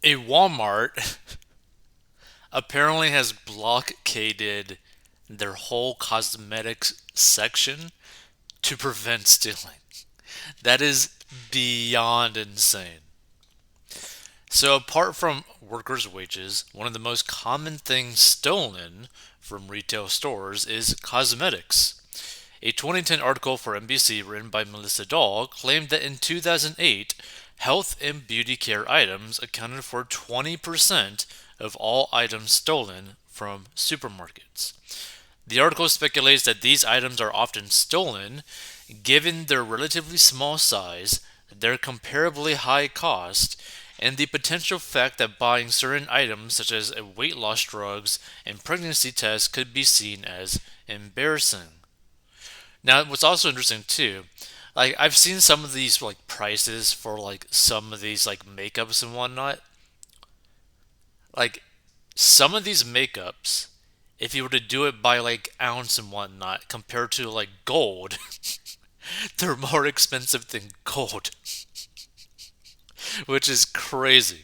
A Walmart apparently has blockaded their whole cosmetics section to prevent stealing. That is beyond insane. So, apart from workers' wages, one of the most common things stolen from retail stores is cosmetics. A 2010 article for NBC written by Melissa Dahl claimed that in 2008, health and beauty care items accounted for 20% of all items stolen from supermarkets. The article speculates that these items are often stolen given their relatively small size, their comparably high cost, and the potential fact that buying certain items such as weight loss drugs and pregnancy tests could be seen as embarrassing. Now, what's also interesting too, like I've seen some of these like prices for like some of these like makeups and whatnot. Like some of these makeups, if you were to do it by like ounce and whatnot, compared to like gold, they're more expensive than gold, which is crazy.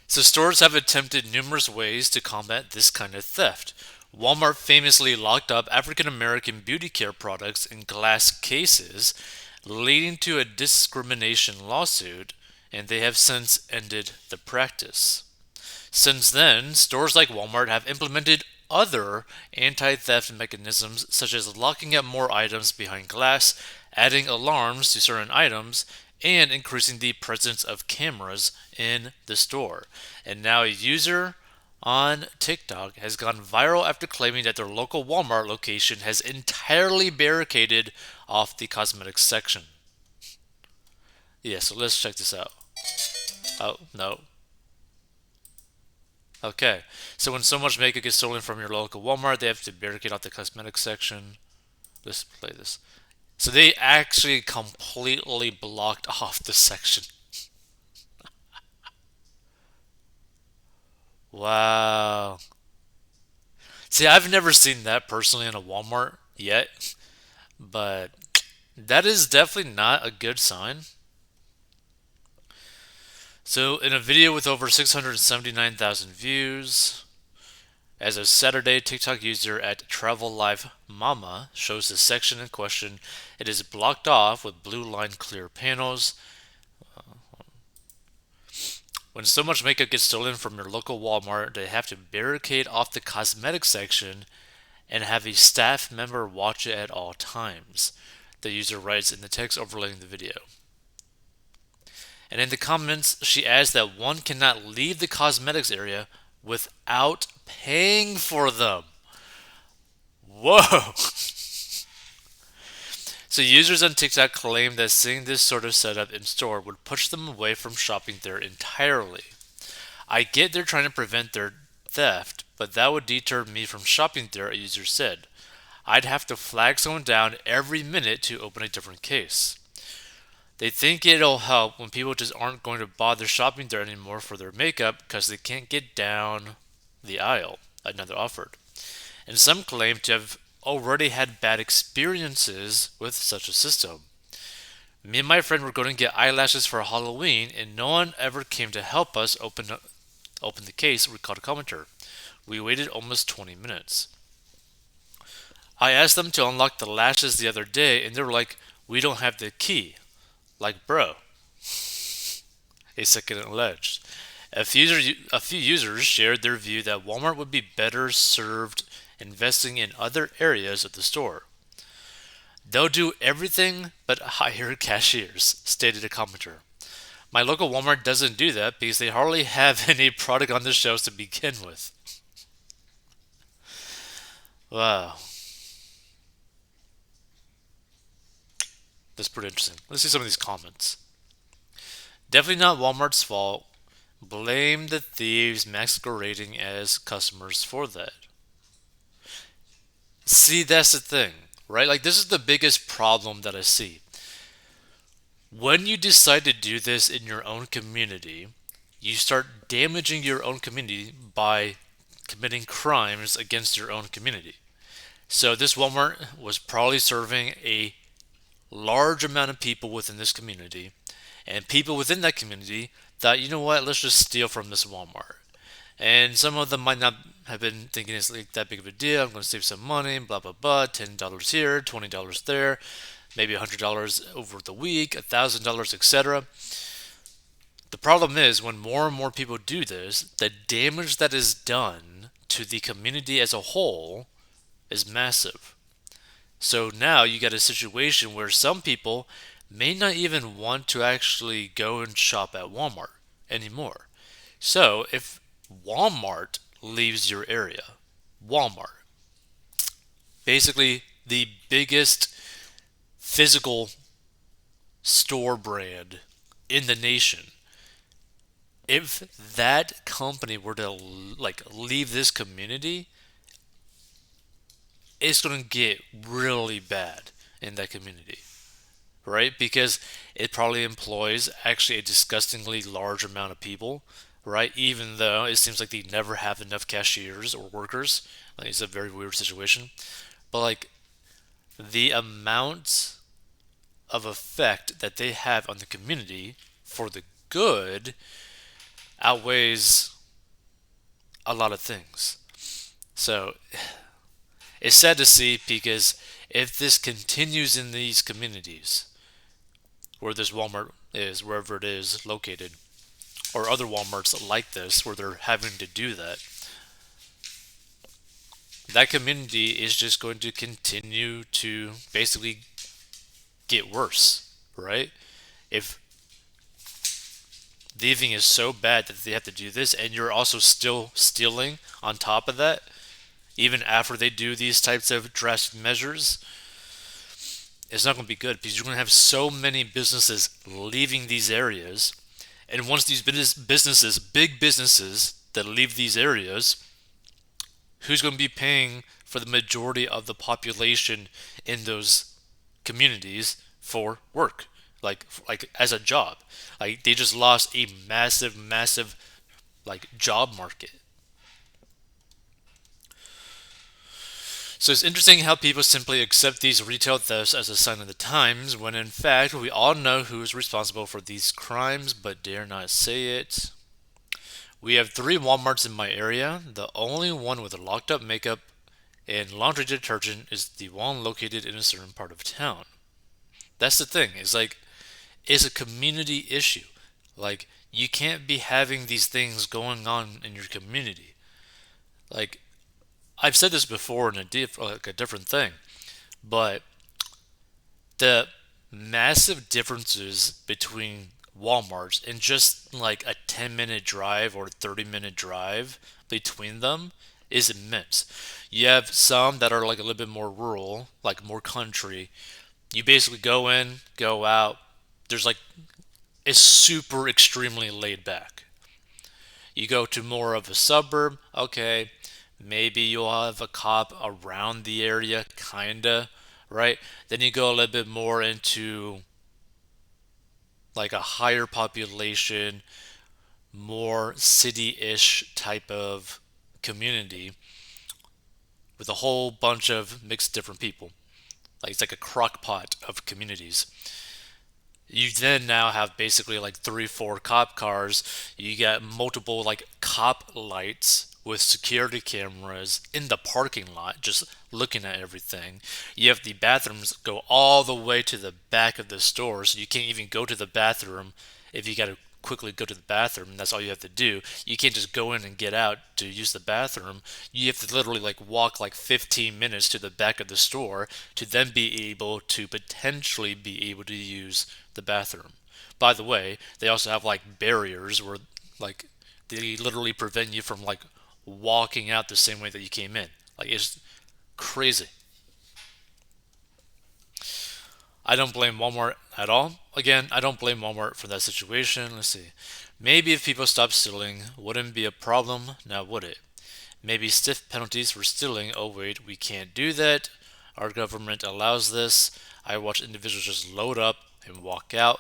So stores have attempted numerous ways to combat this kind of theft. Walmart famously locked up African American beauty care products in glass cases, leading to a discrimination lawsuit, and they have since ended the practice. Since then, stores like Walmart have implemented other anti theft mechanisms, such as locking up more items behind glass, adding alarms to certain items, and increasing the presence of cameras in the store. And now a user on TikTok has gone viral after claiming that their local Walmart location has entirely barricaded off the cosmetics section. Yeah, so let's check this out. Oh, no. Okay, so when so much makeup gets stolen from your local Walmart, they have to barricade off the cosmetics section. Let's play this. So they actually completely blocked off the section. Wow. See, I've never seen that personally in a Walmart yet, but that is definitely not a good sign. So, in a video with over 679,000 views, as of Saturday, TikTok user at Travel Life Mama shows the section in question. It is blocked off with blue line clear panels. When so much makeup gets stolen from your local Walmart, they have to barricade off the cosmetics section and have a staff member watch it at all times, the user writes in the text overlaying the video. And in the comments, she adds that one cannot leave the cosmetics area without paying for them. Whoa! So users on TikTok claim that seeing this sort of setup in store would push them away from shopping there entirely. I get they're trying to prevent their theft, but that would deter me from shopping there, a user said. I'd have to flag someone down every minute to open a different case. They think it'll help when people just aren't going to bother shopping there anymore for their makeup because they can't get down the aisle, another offered. And some claim to have already had bad experiences with such a system. Me and my friend were going to get eyelashes for Halloween, and no one ever came to help us open the case, recalled a commenter. We waited almost 20 minutes. I asked them to unlock the lashes the other day, and they were like, "We don't have the key." Like, bro, a second alleged. A few users shared their view that Walmart would be better served investing in other areas of the store. They'll do everything but hire cashiers, stated a commenter. My local Walmart doesn't do that because they hardly have any product on the shelves to begin with. Wow, that's pretty interesting. Let's see some of these comments. Definitely not Walmart's fault. Blame the thieves masquerading as customers for that. See, that's the thing, right? Like, this is the biggest problem that I see. When you decide to do this in your own community, you start damaging your own community by committing crimes against your own community. So, this Walmart was probably serving a large amount of people within this community, And people within that community thought, you know what, let's just steal from this Walmart. And some of them might not have been thinking it's like that big of a deal. I'm going to save some money, blah blah blah. $10 here, $20 there, maybe $100 over the week, $1,000, etc. The problem is when more and more people do this, the damage that is done to the community as a whole is massive. So now you get a situation where some people may not even want to actually go and shop at Walmart anymore. So if Walmart leaves your area, Walmart, basically the biggest physical store brand in the nation, if that company were to like leave this community, it's going to get really bad in that community, right? Because it probably employs actually a disgustingly large amount of people, right? Even though it seems like they never have enough cashiers or workers. Like, it's a very weird situation. But like the amount of effect that they have on the community for the good outweighs a lot of things. So it's sad to see because if this continues in these communities where this Walmart is, wherever it is located, or other Walmarts like this where they're having to do that, that community is just going to continue to basically get worse, right? If thieving is so bad that they have to do this and you're also still stealing on top of that, even after they do these types of drastic measures, it's not going to be good because you're going to have so many businesses leaving these areas. And once these businesses, big businesses that leave these areas, who's going to be paying for the majority of the population in those communities for work? Like as a job. Like they just lost a massive like job market. So it's interesting how people simply accept these retail thefts as a sign of the times, when in fact we all know who is responsible for these crimes but dare not say it. We have three Walmarts in my area. The only one with locked up makeup and laundry detergent is the one located in a certain part of town. That's the thing. It's a community issue. Like you can't be having these things going on in your community. Like I've said this before in a different thing, but the massive differences between Walmarts and just like a 10-minute drive or 30-minute drive between them is immense. You have some that are like a little bit more rural, like more country. You basically go in, go out. There's like it's super extremely laid back. You go to more of a suburb, okay, maybe you'll have a cop around the area, kinda, right? Then you go a little bit more into like a higher population, more city-ish type of community with a whole bunch of mixed different people. Like it's like a crock pot of communities. You then now have basically like three, four cop cars. You got multiple like cop lights with security cameras in the parking lot, just looking at everything. You have the bathrooms go all the way to the back of the store, so you can't even go to the bathroom if you got to quickly go to the bathroom. That's all you have to do. You can't just go in and get out to use the bathroom. You have to literally like walk like 15 minutes to the back of the store to then be able to potentially be able to use the bathroom. By the way, they also have like barriers where like they literally prevent you from like walking out the same way that you came in. Like it's crazy. I don't blame Walmart at all. Again, I don't blame Walmart for that situation. Let's see. Maybe if people stopped stealing, wouldn't be a problem, now would it? Maybe stiff penalties for stealing. Oh wait, we can't do that. Our government allows this. I watch individuals just load up and walk out.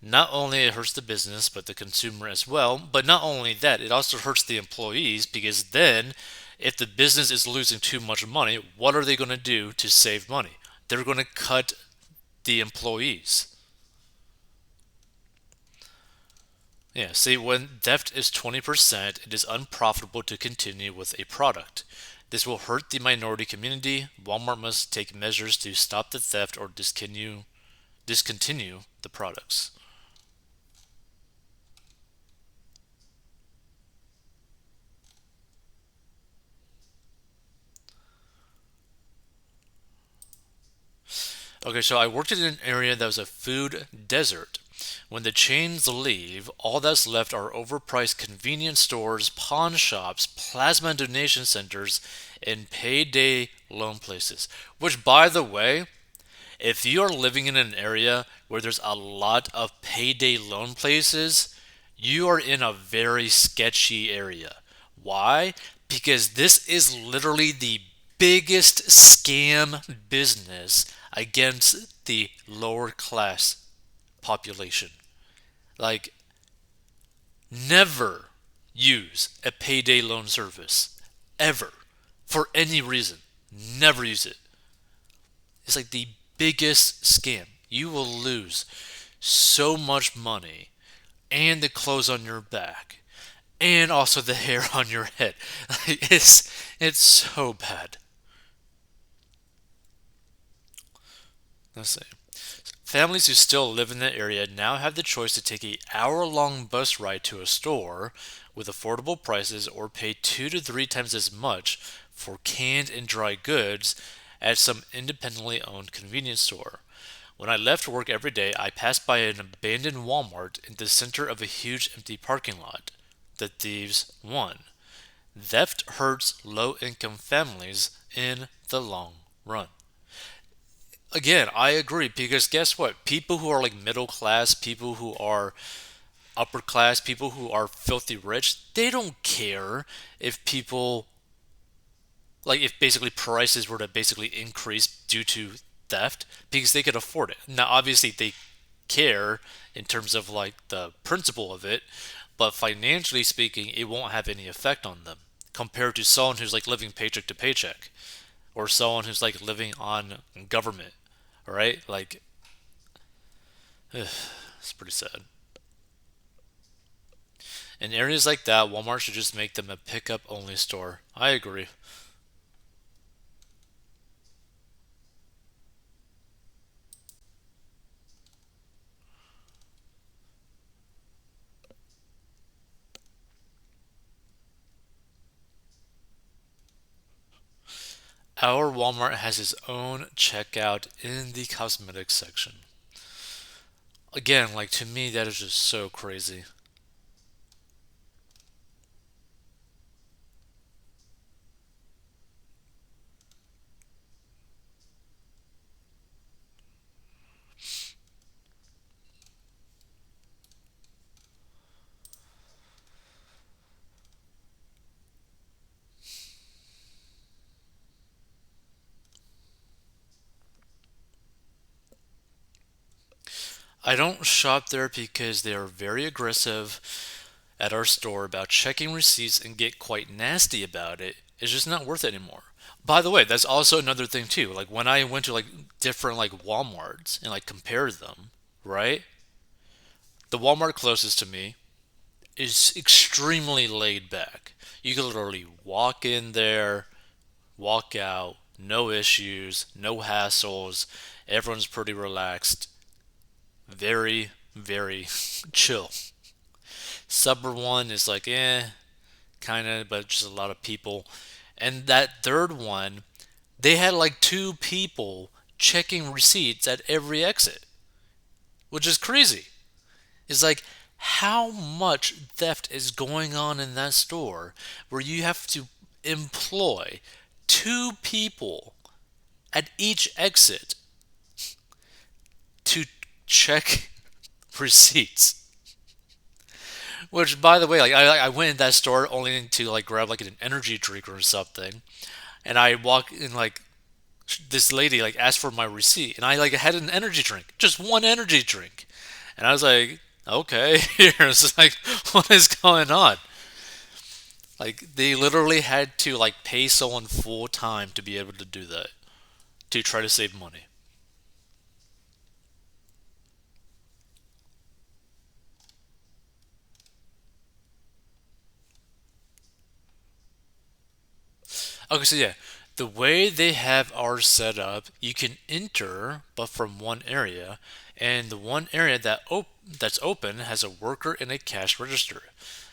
Not only it hurts the business, but the consumer as well. But not only that, it also hurts the employees because then, if the business is losing too much money, what are they going to do to save money? They're going to cut the employees. Yeah, see, when theft is 20%, it is unprofitable to continue with a product. This will hurt the minority community. Walmart must take measures to stop the theft or discontinue the products. Okay, so I worked in an area that was a food desert. When the chains leave, all that's left are overpriced convenience stores, pawn shops, plasma donation centers, and payday loan places. Which, by the way, if you are living in an area where there's a lot of payday loan places, you are in a very sketchy area. Why? Because this is literally the biggest scam business against the lower class population. Like, never use a payday loan service. Ever. For any reason. Never use it. It's like the biggest scam. You will lose so much money and the clothes on your back and also the hair on your head. It's so bad. Let's see. Families who still live in the area now have the choice to take a hour-long bus ride to a store with affordable prices or pay 2 to 3 times as much for canned and dry goods at some independently owned convenience store. When I left work every day, I passed by an abandoned Walmart in the center of a huge empty parking lot. The thieves won. Theft hurts low income families in the long run. Again, I agree because guess what? People who are like middle class, people who are upper class, people who are filthy rich, they don't care if people like if basically prices were to basically increase due to theft because they could afford it. Now, obviously, they care in terms of like the principle of it, but financially speaking, it won't have any effect on them compared to someone who's like living paycheck to paycheck or someone who's like living on government, right? Like, it's pretty sad. In areas like that, Walmart should just make them a pickup only store. I agree. Our Walmart has its own checkout in the cosmetics section. Again, like to me, that is just so crazy. I don't shop there because they are very aggressive at our store about checking receipts and get quite nasty about it. It's just not worth it anymore. By the way, that's also another thing too. Like when I went to like different like Walmarts and like compared them, right? The Walmart closest to me is extremely laid back. You can literally walk in there, walk out, no issues, no hassles. Everyone's pretty relaxed, very, very chill. Suburb one is like, kind of, but just a lot of people. And that third one, they had like two people checking receipts at every exit, which is crazy. It's like how much theft is going on in that store where you have to employ two people at each exit to check receipts. Which, by the way, like I went in that store only to like grab like an energy drink or something, and I walk in like this lady like asked for my receipt, and I like had an energy drink, just one energy drink, and I was like, okay, here. It's like, what is going on? Like they literally had to like pay someone full time to be able to do that to try to save money. Okay, so yeah, the way they have ours set up, you can enter, but from one area, and the one area that's open has a worker and a cash register.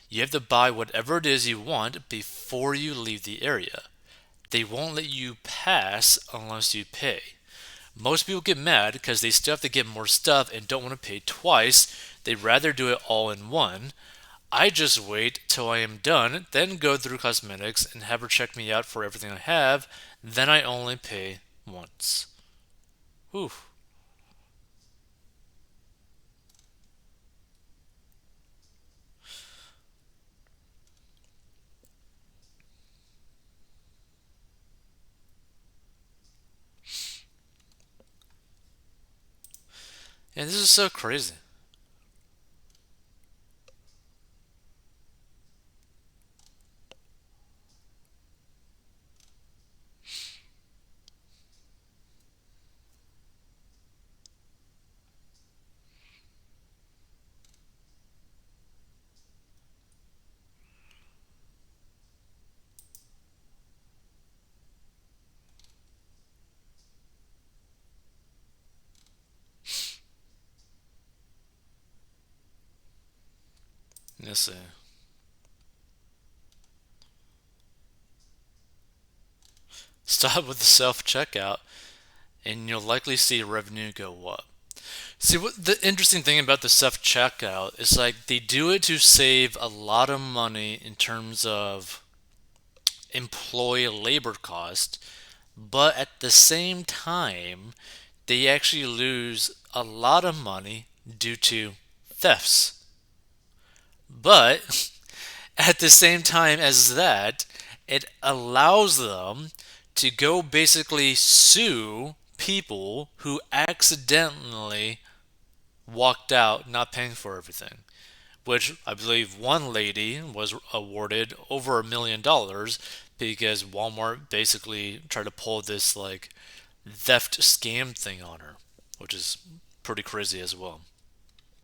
You have to buy whatever it is you want before you leave the area. They won't let you pass unless you pay. Most people get mad because they still have to get more stuff and don't want to pay twice. They'd rather do it all in one. I just wait till I am done, then go through cosmetics and have her check me out for everything I have. Then I only pay once. Whew. And this is so crazy. Let's see. Stop with the self checkout, and you'll likely see revenue go up. See, what the interesting thing about the self checkout is like they do it to save a lot of money in terms of employee labor cost, but at the same time, they actually lose a lot of money due to thefts. But at the same time as that, it allows them to go basically sue people who accidentally walked out not paying for everything. Which I believe one lady was awarded over $1 million because Walmart basically tried to pull this like theft scam thing on her, which is pretty crazy as well.